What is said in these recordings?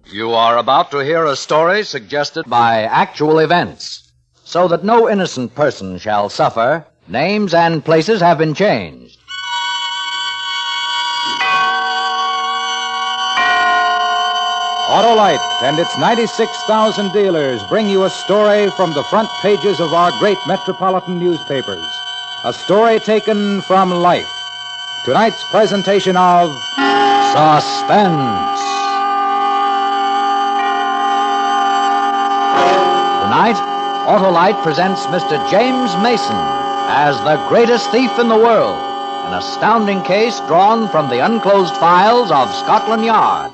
You are about to hear a story suggested by actual events. So that no innocent person shall suffer, names and places have been changed. Autolite and its 96,000 dealers bring you a story from the front pages of our great metropolitan newspapers. A story taken from life. Tonight's presentation of Suspense. Tonight, Autolite presents Mr. James Mason as the greatest thief in the world. An astounding case drawn from the unclosed files of Scotland Yard.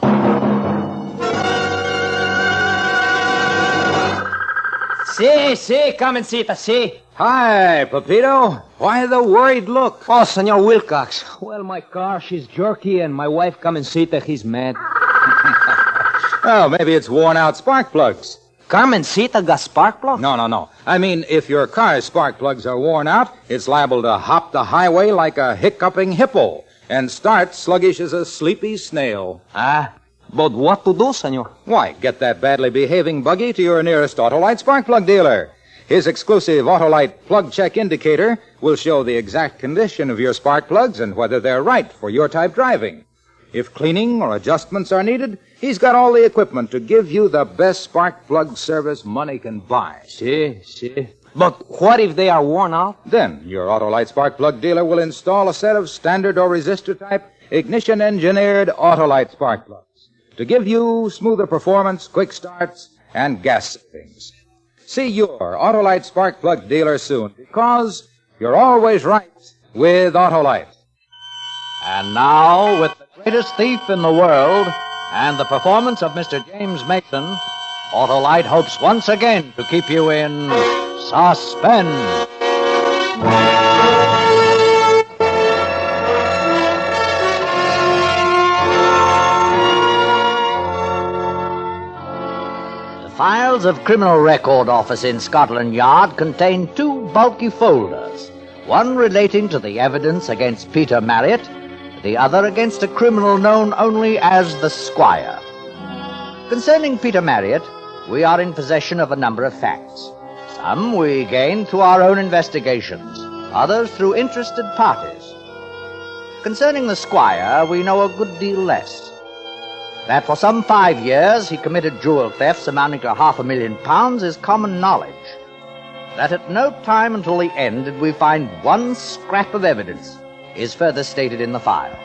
Come and see it, see. Hi, Pepito. Why the worried look? Oh, Senor Wilcox. Well, my car, she's jerky, and my wife come and see that he's mad. Oh, maybe it's worn out spark plugs. Come and see got spark plug? No. I mean, if your car's spark plugs are worn out, it's liable to hop the highway like a hiccuping hippo and start sluggish as a sleepy snail. But what to do, senor? Why, get that badly behaving buggy to your nearest Autolite spark plug dealer. His exclusive Autolite plug check indicator will show the exact condition of your spark plugs and whether they're right for your type driving. If cleaning or adjustments are needed, he's got all the equipment to give you the best spark plug service money can buy. See. But what if they are worn out? Then your Autolite spark plug dealer will install a set of standard or resistor type ignition-engineered Autolite spark plugs to give you smoother performance, quick starts, and gas savings. See your Autolite spark plug dealer soon, because you're always right with Autolite. And now, with the greatest thief in the world and the performance of Mr. James Mason, Autolite hopes once again to keep you in suspense. The files of Criminal Record Office in Scotland Yard contain two bulky folders, one relating to the evidence against Peter Marriott, the other against a criminal known only as the Squire. Concerning Peter Marriott, we are in possession of a number of facts. Some we gained through our own investigations, others through interested parties. Concerning the Squire, we know a good deal less. That for some 5 years he committed jewel thefts amounting to £500,000 is common knowledge. That at no time until the end did we find one scrap of evidence is further stated in the file.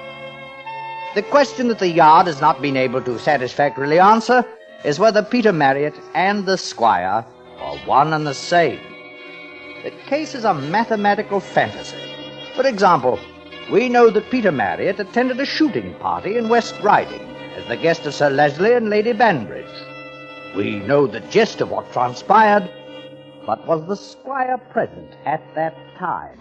The question that the Yard has not been able to satisfactorily answer is whether Peter Marriott and the Squire are one and the same. The case is a mathematical fantasy. For example, we know that Peter Marriott attended a shooting party in West Riding as the guest of Sir Leslie and Lady Banbridge. We know the gist of what transpired, but was the Squire present at that time?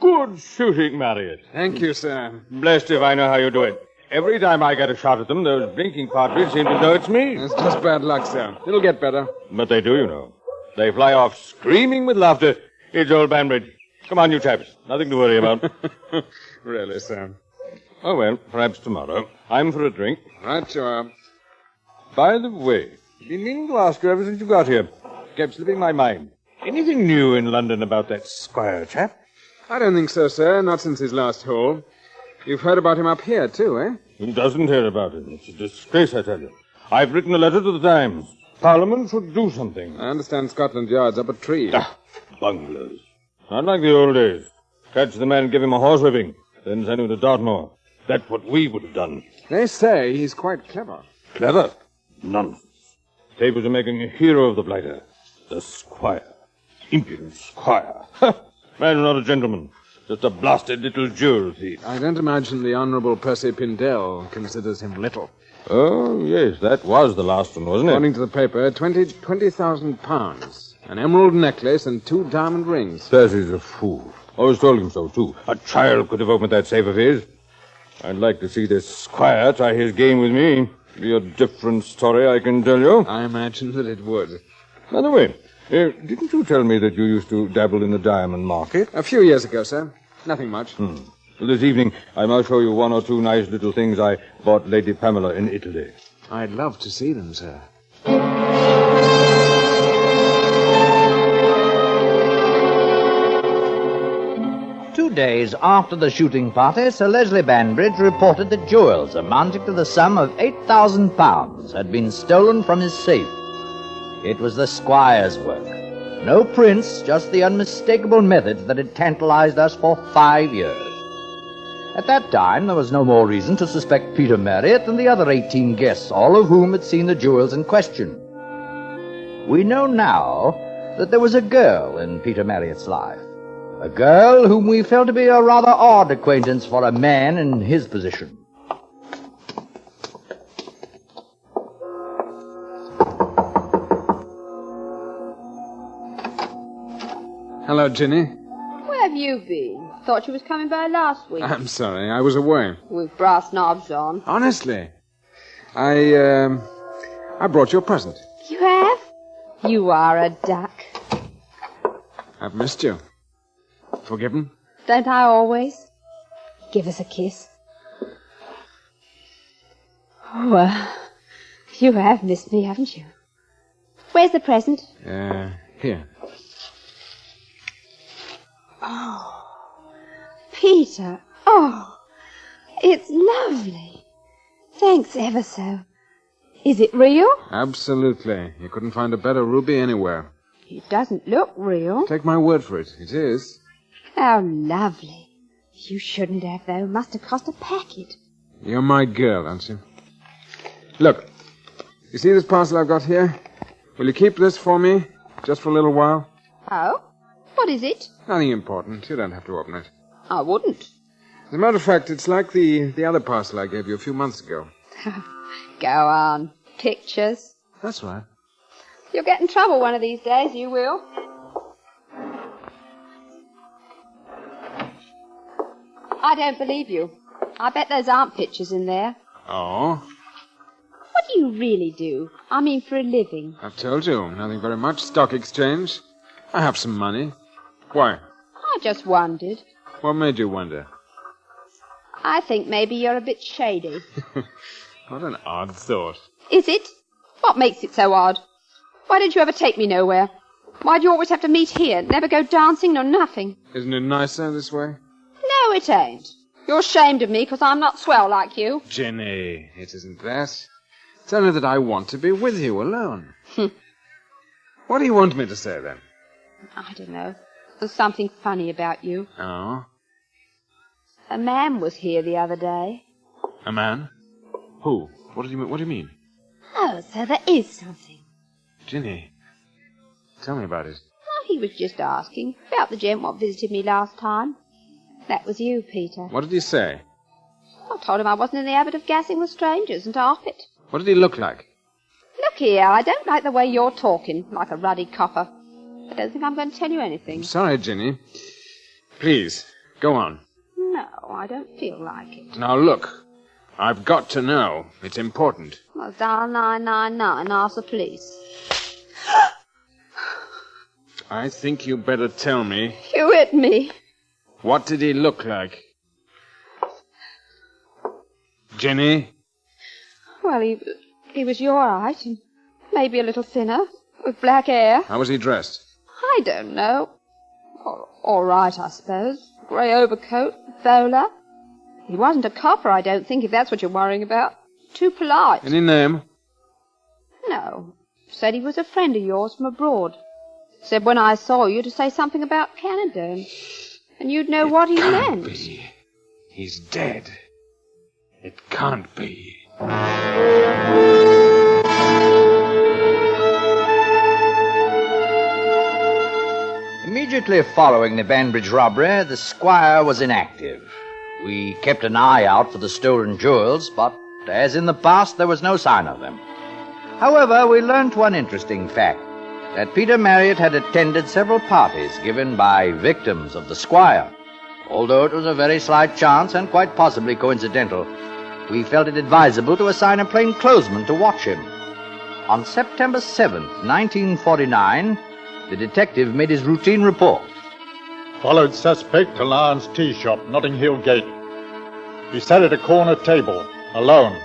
Good shooting, Marriott. Thank you, sir. Blessed if I know how you do it. Every time I get a shot at them, those blinking partridge seem to know it's me. It's just bad luck, sir. It'll get better. But they do, you know. They fly off screaming with laughter. It's old Banbridge. Come on, you chaps. Nothing to worry about. Really, sir. Oh, well, perhaps tomorrow. I'm for a drink. Right you are. By the way, I've been meaning to ask you ever since you got here. Kept slipping my mind. Anything new in London about that Squire chap? I don't think so, sir. Not since his last haul. You've heard about him up here, too, eh? Who doesn't hear about him? It's a disgrace, I tell you. I've written a letter to the Times. Parliament should do something. I understand Scotland Yard's up a tree. Bunglers. Not like the old days. Catch the man and give him a horsewhipping, then send him to Dartmoor. That's what we would have done. They say he's quite clever. Clever? Nonsense. Papers are making a hero of the blighter. The Squire. Impudent Squire. Man, not a gentleman. Just a blasted little jewel thief. I don't imagine the Honourable Percy Pindell considers him little. Oh, yes, that was the last one, wasn't it? According to the paper, £20,000. An emerald necklace and 2 diamond rings. Percy's a fool. Always told him so, too. A child could have opened that safe of his. I'd like to see this Squire try his game with me. Be a different story, I can tell you. I imagine that it would. By the way, Didn't you tell me that you used to dabble in the diamond market? A few years ago, sir. Nothing much. Well, this evening, I must show you one or two nice little things I bought Lady Pamela in Italy. I'd love to see them, sir. 2 days after the shooting party, Sir Leslie Banbridge reported that jewels amounting to the sum of £8,000 had been stolen from his safe. It was the squire's work. No prints, just the unmistakable methods that had tantalized us for 5 years. At that time, there was no more reason to suspect Peter Marriott than the other 18 guests, all of whom had seen the jewels in question. We know now that there was a girl in Peter Marriott's life. A girl whom we felt to be a rather odd acquaintance for a man in his position. Hello, Ginny. Where have you been? Thought you was coming by last week. I'm sorry, I was away. With brass knobs on. Honestly. I brought you a present. You have? You are a duck. I've missed you. Forgiven? Don't I always? Give us a kiss. Well, you have missed me, haven't you? Where's the present? Here. Oh, Peter. Oh, it's lovely. Thanks ever so. Is it real? Absolutely. You couldn't find a better ruby anywhere. It doesn't look real. Take my word for it. It is. How lovely. You shouldn't have, though. Must have cost a packet. You're my girl, aren't you? Look. You see this parcel I've got here? Will you keep this for me? Just for a little while? Oh? What is it? Nothing important. You don't have to open it. I wouldn't. As a matter of fact, it's like the other parcel I gave you a few months ago. Go on. Pictures. That's right. You'll get in trouble one of these days, you will. I don't believe you. I bet those aren't pictures in there. Oh? What do you really do? I mean, for a living. I've told you. Nothing very much. Stock exchange. I have some money. Why? I just wondered. What made you wonder? I think maybe you're a bit shady. What an odd thought. Is it? What makes it so odd? Why don't you ever take me nowhere? Why do you always have to meet here? Never go dancing nor nothing? Isn't it nicer this way? No, it ain't. You're ashamed of me because I'm not swell like you. Jenny, it isn't that. It's only that I want to be with you alone. What do you want me to say, then? I don't know. There's something funny about you. Oh? A man was here the other day. A man? Who? What do you mean? Oh, so there is something. Ginny, tell me about it. Oh, he was just asking about the gent what visited me last time. That was you, Peter. What did he say? I told him I wasn't in the habit of gassing with strangers and off it. What did he look like? Look here, I don't like the way you're talking, like a ruddy copper. I don't think I'm going to tell you anything. I'm sorry, Ginny. Please, go on. No, I don't feel like it. Now, look. I've got to know. It's important. Well, dial 999, ask the police. I think you better tell me. You hit me. What did he look like? Ginny? Well, he was your height and maybe a little thinner, with black hair. How was he dressed? I don't know. All right, I suppose. Grey overcoat, bowler. He wasn't a copper, I don't think, if that's what you're worrying about. Too polite. Any name? No. Said he was a friend of yours from abroad. Said when I saw you to say something about Canada, and you'd know what he meant. It can't be. He's dead. It can't be. Immediately following the Banbridge robbery, the squire was inactive. We kept an eye out for the stolen jewels, but as in the past, there was no sign of them. However, we learnt one interesting fact, that Peter Marriott had attended several parties given by victims of the squire. Although it was a very slight chance and quite possibly coincidental, we felt it advisable to assign a plainclothesman to watch him. On September 7th, 1949, the detective made his routine report. Followed suspect to Lyon's tea shop, Notting Hill Gate. He sat at a corner table, alone.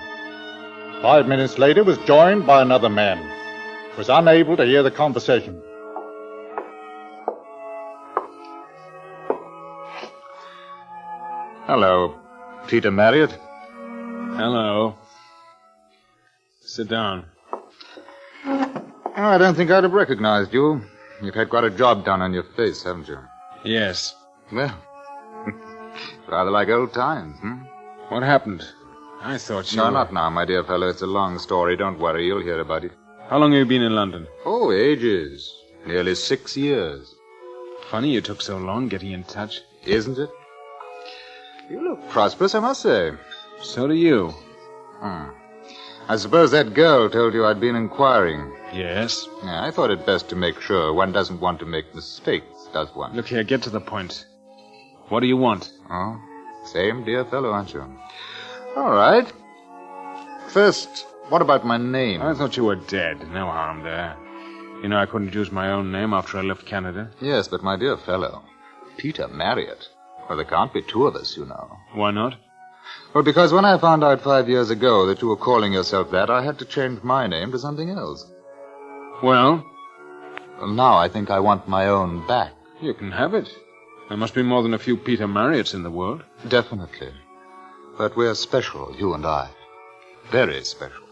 5 minutes later was joined by another man. Was unable to hear the conversation. Hello, Peter Marriott. Hello. Sit down. Oh, I don't think I'd have recognized you. You've had quite a job done on your face, haven't you? Yes. Well, rather like old times, hmm? What happened? I thought you... No, not now, my dear fellow. It's a long story. Don't worry. You'll hear about it. How long have you been in London? Oh, ages. Nearly 6 years. Funny you took so long getting in touch. Isn't it? You look prosperous, I must say. So do you. I suppose that girl told you I'd been inquiring. Yes. Yeah, I thought it best to make sure. One doesn't want to make mistakes, does one? Look here, get to the point. What do you want? Oh, same dear fellow, aren't you? All right. First, what about my name? I thought you were dead. No harm there. You know I couldn't use my own name after I left Canada. Yes, but my dear fellow, Peter Marriott. Well, there can't be two of us, you know. Why not? Well, because when I found out 5 years ago that you were calling yourself that, I had to change my name to something else. Well? Well, now I think I want my own back. You can have it. There must be more than a few Peter Marriotts in the world. Definitely. But we're special, you and I. Very special.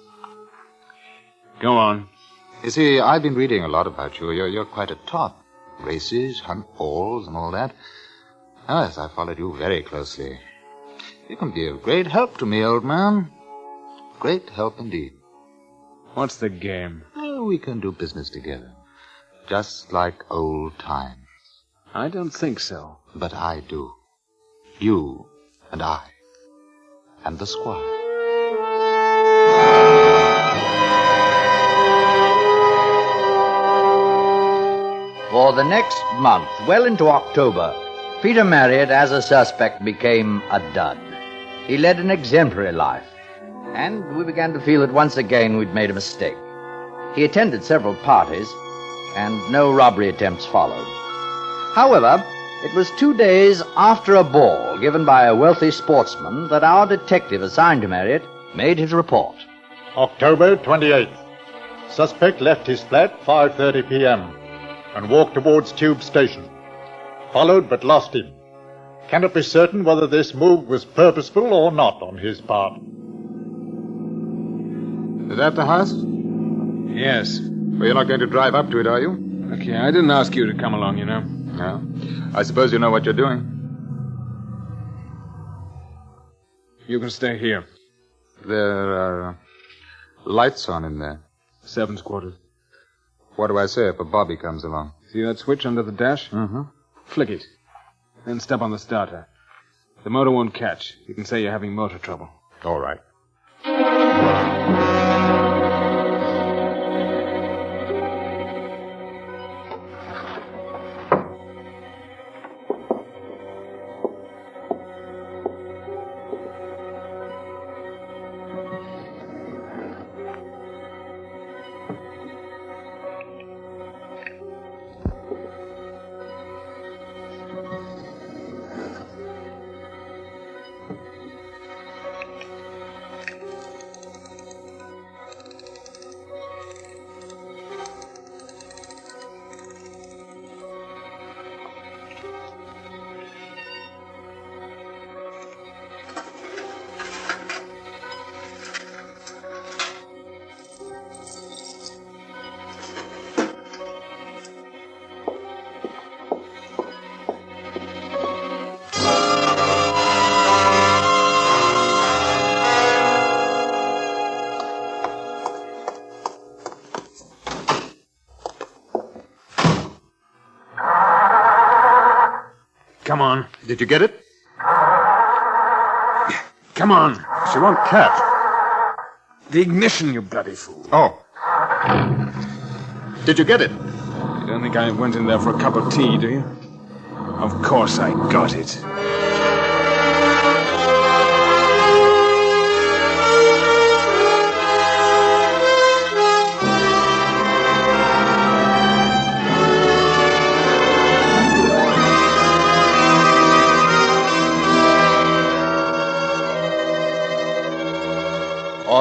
Go on. You see, I've been reading a lot about you. You're quite a top. Races, hunt balls, and all that. Oh, yes, I followed you very closely. You can be of great help to me, old man. Great help indeed. What's the game? Oh, we can do business together. Just like old times. I don't think so. But I do. You and I. And the squire. For the next month, well into October, Peter Marriott, as a suspect, became a dud. He led an exemplary life, and we began to feel that once again we'd made a mistake. He attended several parties, and no robbery attempts followed. However, it was 2 days after a ball given by a wealthy sportsman that our detective assigned to Marriott made his report. October 28th. Suspect left his flat 5:30 p.m. and walked towards Tube Station. Followed but lost him. Cannot be certain whether this move was purposeful or not on his part. Is that the house? Yes. Well, you're not going to drive up to it, are you? Look here, I didn't ask you to come along, you know. No. I suppose you know what you're doing. You can stay here. There are lights on in there. 7's quarters. What do I say if a bobby comes along? See that switch under the dash? Mm-hmm. Flick it. Then step on the starter. The motor won't catch. You can say you're having motor trouble. All right. Come on. Did you get it? Come on. She won't catch. The ignition, you bloody fool. Oh. Did you get it? You don't think I went in there for a cup of tea, do you? Of course I got it.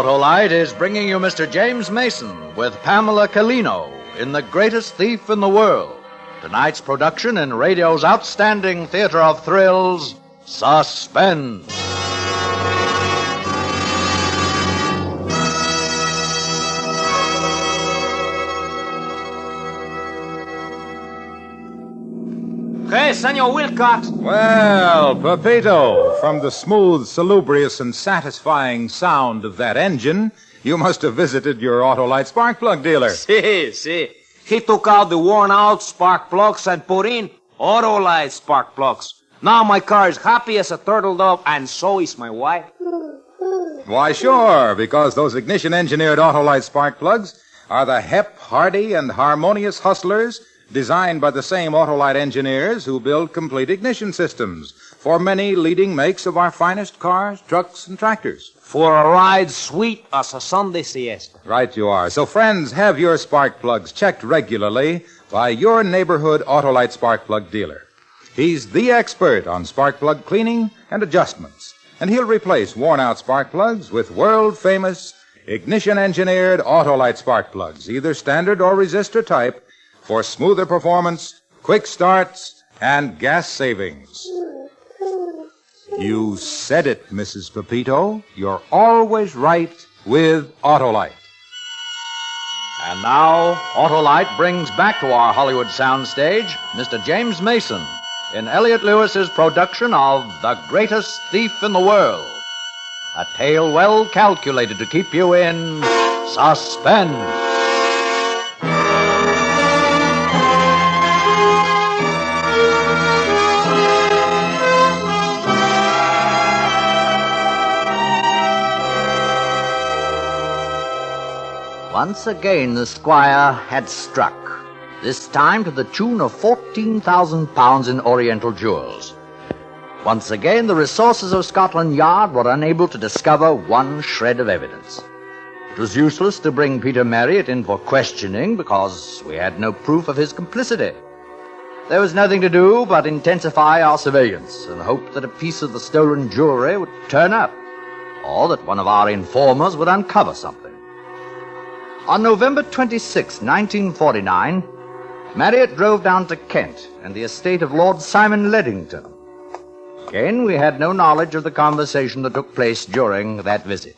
Autolite is bringing you Mr. James Mason with Pamela Calino in The Greatest Thief in the World. Tonight's production in radio's outstanding theater of thrills, Suspense. Hey, Senor Wilcox. Well, Pepito, from the smooth, salubrious, and satisfying sound of that engine, you must have visited your Autolite spark plug dealer. Si. He took out the worn-out spark plugs and put in Autolite spark plugs. Now my car is happy as a turtle dove, and so is my wife. Why, sure, because those ignition-engineered Autolite spark plugs are the hep, hardy, and harmonious hustlers designed by the same Autolite engineers who build complete ignition systems for many leading makes of our finest cars, trucks, and tractors. For a ride sweet as a Sunday siesta. Right you are. So, friends, have your spark plugs checked regularly by your neighborhood Autolite spark plug dealer. He's the expert on spark plug cleaning and adjustments, and he'll replace worn-out spark plugs with world-famous ignition-engineered Autolite spark plugs, either standard or resistor type, for smoother performance, quick starts, and gas savings. You said it, Mrs. Pepito. You're always right with Autolite. And now, Autolite brings back to our Hollywood soundstage Mr. James Mason in Elliot Lewis's production of The Greatest Thief in the World. A tale well calculated to keep you in suspense. Once again the squire had struck, this time to the tune of 14,000 pounds in Oriental jewels. Once again the resources of Scotland Yard were unable to discover one shred of evidence. It was useless to bring Peter Marriott in for questioning because we had no proof of his complicity. There was nothing to do but intensify our surveillance and hope that a piece of the stolen jewelry would turn up, or that one of our informers would uncover something. On November 26, 1949, Marriott drove down to Kent and the estate of Lord Simon Leddington. Again, we had no knowledge of the conversation that took place during that visit.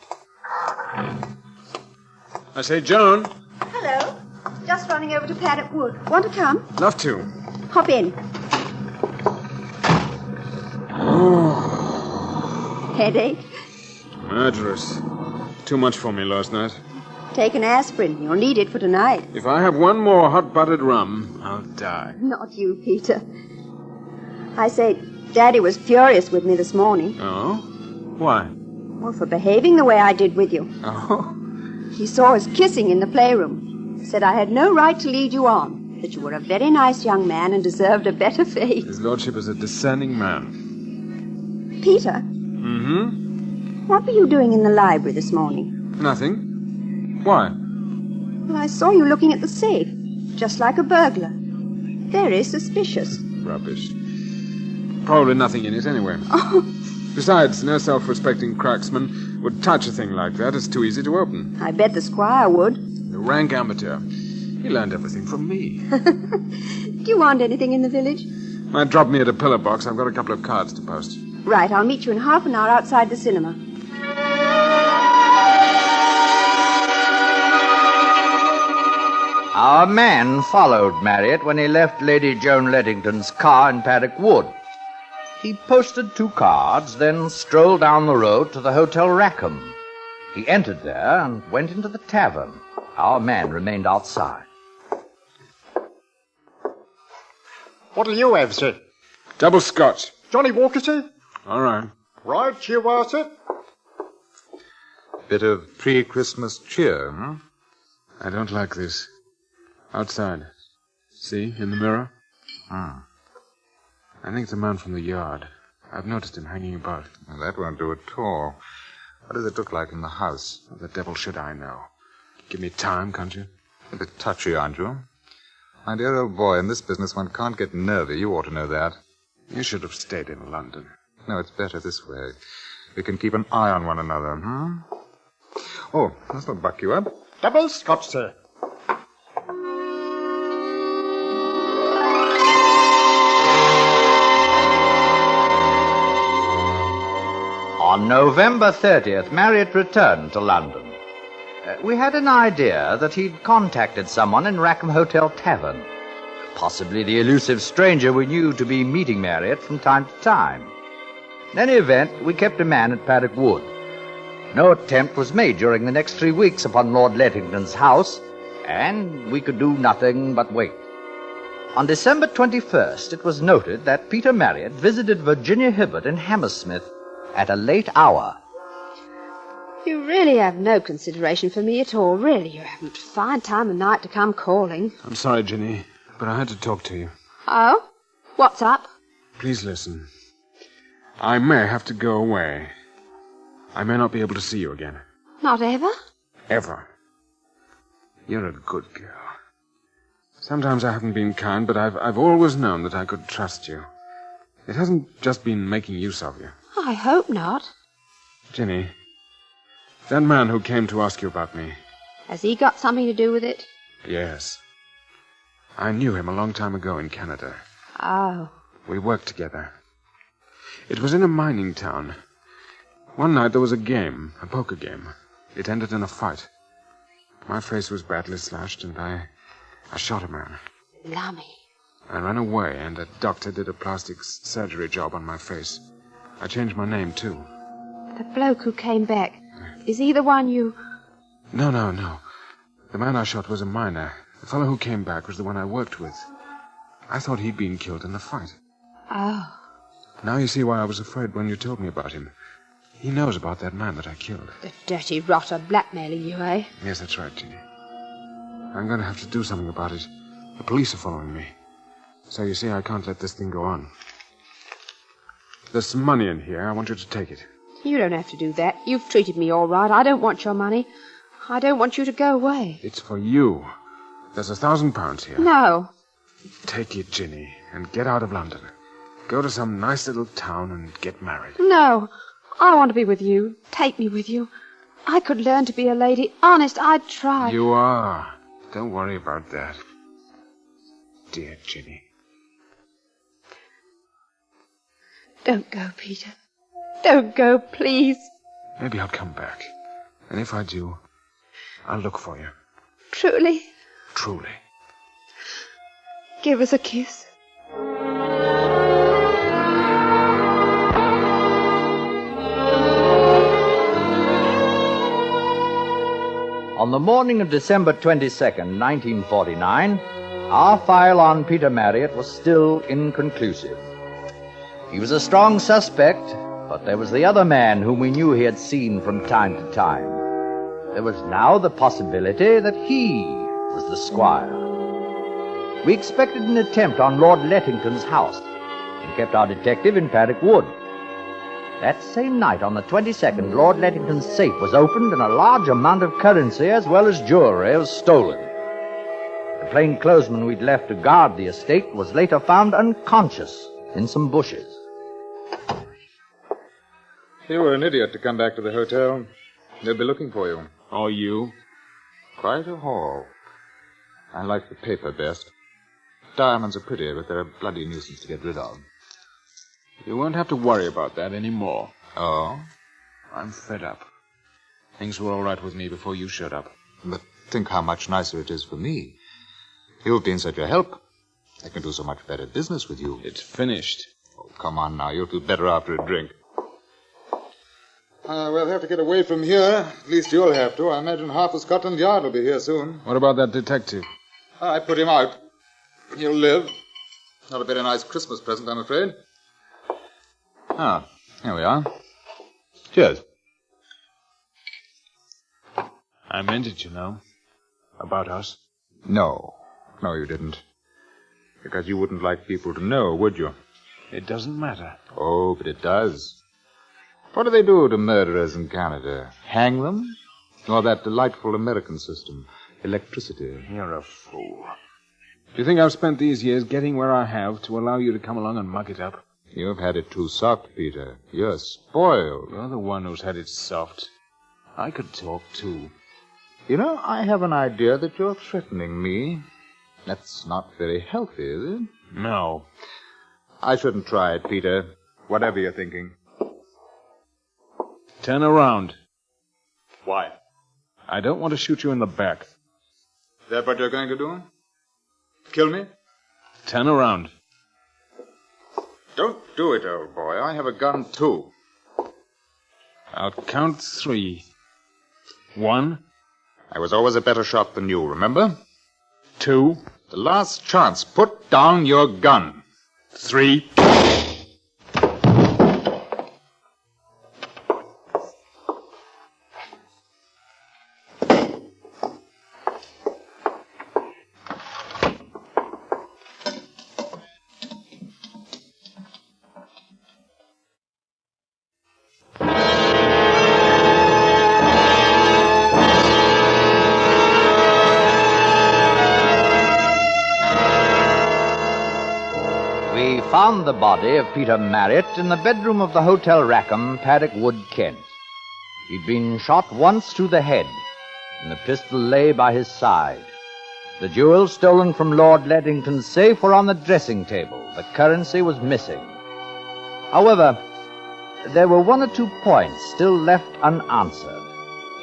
I say, Joan. Hello. Just running over to Paddock Wood. Want to come? Love to. Hop in. Headache? Murderous. Too much for me last night. Take an aspirin. You'll need it for tonight. If I have one more hot buttered rum, I'll die. Not you, Peter. I say, Daddy was furious with me this morning. Oh? Why? Well, for behaving the way I did with you. Oh? He saw us kissing in the playroom. Said I had no right to lead you on. That you were a very nice young man and deserved a better fate. His lordship is a discerning man. Peter? Mm-hmm? What were you doing in the library this morning? Nothing. Why? Well, I saw you looking at the safe, just like a burglar. Very suspicious. Rubbish. Probably nothing in it anyway. Oh. Besides, no self-respecting cracksman would touch a thing like that. It's too easy to open. I bet the squire would. The rank amateur. He learned everything from me. Do you want anything in the village? Might drop me at a pillar box. I've got a couple of cards to post. Right, I'll meet you in half an hour outside the cinema. Our man followed Marriott when he left Lady Joan Leddington's car in Paddock Wood. He posted 2 cards, then strolled down the road to the Hotel Rackham. He entered there and went into the tavern. Our man remained outside. What'll you have, sir? Double scotch. Johnny Walker, sir? All right. Right you are, sir. Bit of pre-Christmas cheer, huh? I don't like this. Outside. See, in the mirror? Hmm. I think it's a man from the yard. I've noticed him hanging about. Well, that won't do at all. What does it look like in the house? What the devil should I know? Give me time, can't you? A bit touchy, aren't you? My dear old boy, in this business one can't get nervy. You ought to know that. You should have stayed in London. No, it's better this way. We can keep an eye on one another, Oh, that's not buck you up. Double Scotch, sir. On November 30th, Marriott returned to London. We had an idea that he'd contacted someone in Rackham Hotel Tavern, possibly the elusive stranger we knew to be meeting Marriott from time to time. In any event, we kept a man at Paddock Wood. No attempt was made during the next 3 weeks upon Lord Lettington's house, and we could do nothing but wait. On December 21st, it was noted that Peter Marriott visited Virginia Hibbert in Hammersmith at a late hour. You really have no consideration for me at all, really. You haven't found time of night to come calling. I'm sorry, Ginny, but I had to talk to you. Oh? What's up? Please listen. I may have to go away. I may not be able to see you again. Not ever? Ever. You're a good girl. Sometimes I haven't been kind, but I've always known that I could trust you. It hasn't just been making use of you. I hope not. Ginny, that man who came to ask you about me. Has he got something to do with it? Yes. I knew him a long time ago in Canada. Oh. We worked together. It was in a mining town. One night there was a game, a poker game. It ended in a fight. My face was badly slashed, and I shot a man. Lummy. I ran away, and a doctor did a plastic surgery job on my face. I changed my name, too. The bloke who came back, is he the one you... No. The man I shot was a miner. The fellow who came back was the one I worked with. I thought he'd been killed in the fight. Oh. Now you see why I was afraid when you told me about him. He knows about that man that I killed. The dirty rotter blackmailing you, eh? Yes, that's right, Ginny. I'm going to have to do something about it. The police are following me. So you see, I can't let this thing go on. There's some money in here. I want you to take it. You don't have to do that. You've treated me all right. I don't want your money. I don't want you to go away. It's for you. There's £1,000 here. No. Take it, Ginny, and get out of London. Go to some nice little town and get married. No. I want to be with you. Take me with you. I could learn to be a lady. Honest, I'd try. You are. Don't worry about that. Dear Ginny. Don't go, Peter. Don't go, please. Maybe I'll come back. And if I do, I'll look for you. Truly? Truly. Give us a kiss. On the morning of December 22nd, 1949, our file on Peter Marriott was still inconclusive. He was a strong suspect, but there was the other man whom we knew he had seen from time to time. There was now the possibility that he was the squire. We expected an attempt on Lord Lettington's house and kept our detective in Paddock Wood. That same night, on the 22nd, Lord Lettington's safe was opened and a large amount of currency as well as jewelry was stolen. The plainclothesman we'd left to guard the estate was later found unconscious in some bushes. You were an idiot to come back to the hotel. They'll be looking for you. Or you? Quite a haul. I like the paper best. Diamonds are pretty, but they're a bloody nuisance to get rid of. You won't have to worry about that anymore. Oh? I'm fed up. Things were all right with me before you showed up. But think how much nicer it is for me. You've been such a help. I can do so much better business with you. It's finished. Oh, come on now. You'll feel better after a drink. We'll have to get away from here. At least you'll have to. I imagine half of Scotland Yard will be here soon. What about that detective? I put him out. He'll live. Not a very nice Christmas present, I'm afraid. Ah, here we are. Cheers. I meant it, you know. About us. No, you didn't. Because you wouldn't like people to know, would you? It doesn't matter. Oh, but it does. What do they do to murderers in Canada? Hang them? Or that delightful American system, electricity? You're a fool. Do you think I've spent these years getting where I have to allow you to come along and muck it up? You've had it too soft, Peter. You're spoiled. You're the one who's had it soft. I could talk, too. You know, I have an idea that you're threatening me. That's not very healthy, is it? No. I shouldn't try it, Peter. Whatever you're thinking. Turn around. Why? I don't want to shoot you in the back. Is that what you're going to do? Kill me? Turn around. Don't do it, old boy. I have a gun, too. I'll count 3. 1. I was always a better shot than you, remember? 2. The last chance. Put down your gun. 3. Found the body of Peter Marriott in the bedroom of the Hotel Rackham, Paddock Wood, Kent. He'd been shot once through the head, and the pistol lay by his side. The jewels stolen from Lord Leddington's safe were on the dressing table. The currency was missing. However, there were 1 or 2 points still left unanswered.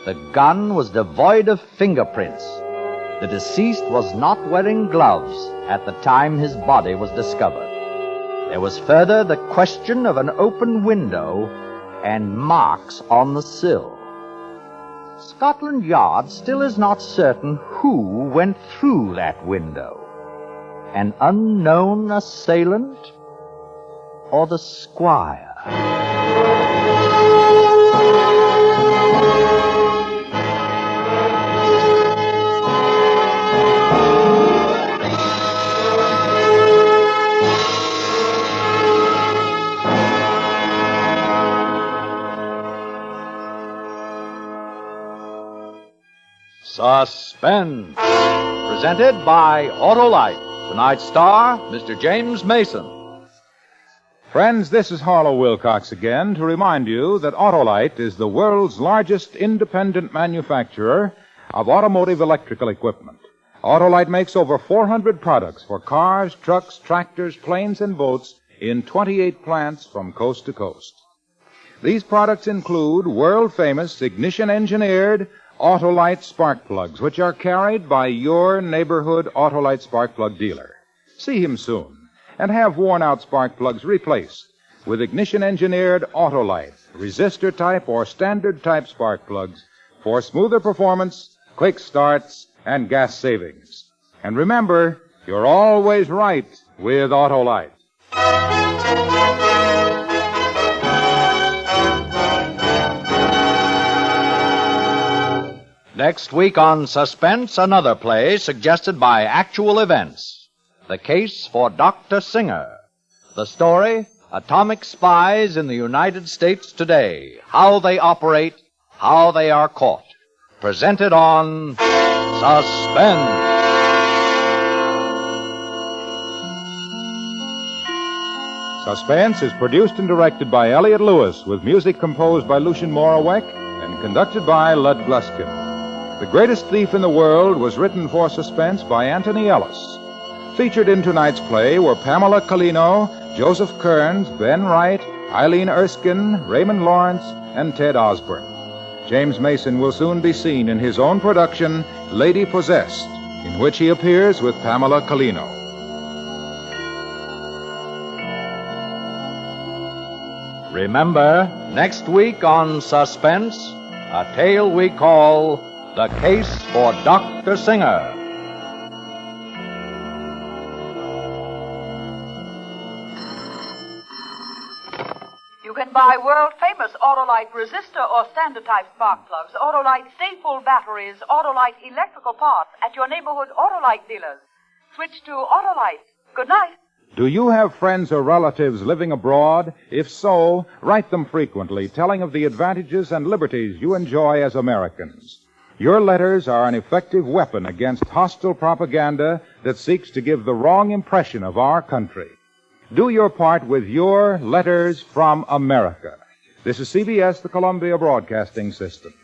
The gun was devoid of fingerprints. The deceased was not wearing gloves at the time his body was discovered. There was further the question of an open window and marks on the sill. Scotland Yard still is not certain who went through that window. An unknown assailant or the squire? Suspense, presented by Autolite. Tonight's star, Mr. James Mason. Friends, this is Harlow Wilcox again to remind you that Autolite is the world's largest independent manufacturer of automotive electrical equipment. Autolite makes over 400 products for cars, trucks, tractors, planes, and boats in 28 plants from coast to coast. These products include world-famous ignition-engineered Autolite spark plugs, which are carried by your neighborhood Autolite spark plug dealer. See him soon and have worn-out spark plugs replaced with ignition-engineered Autolite, resistor-type or standard-type spark plugs for smoother performance, quick starts, and gas savings. And remember, you're always right with Autolite. Next week on Suspense, another play suggested by actual events. The Case for Dr. Singer. The story, Atomic Spies in the United States Today. How they operate, how they are caught. Presented on Suspense. Suspense is produced and directed by Elliott Lewis, with music composed by Lucien Moraweck and conducted by Lud Gluskin. The Greatest Thief in the World was written for Suspense by Anthony Ellis. Featured in tonight's play were Pamela Colino, Joseph Kearns, Ben Wright, Eileen Erskine, Raymond Lawrence, and Ted Osborne. James Mason will soon be seen in his own production, Lady Possessed, in which he appears with Pamela Colino. Remember, next week on Suspense, a tale we call The Case for Dr. Singer. You can buy world-famous Autolite resistor or standard-type spark plugs, Autolite stay-full batteries, Autolite electrical parts at your neighborhood Autolite dealers. Switch to Autolite. Good night. Do you have friends or relatives living abroad? If so, write them frequently, telling of the advantages and liberties you enjoy as Americans. Your letters are an effective weapon against hostile propaganda that seeks to give the wrong impression of our country. Do your part with your Letters from America. This is CBS, the Columbia Broadcasting System.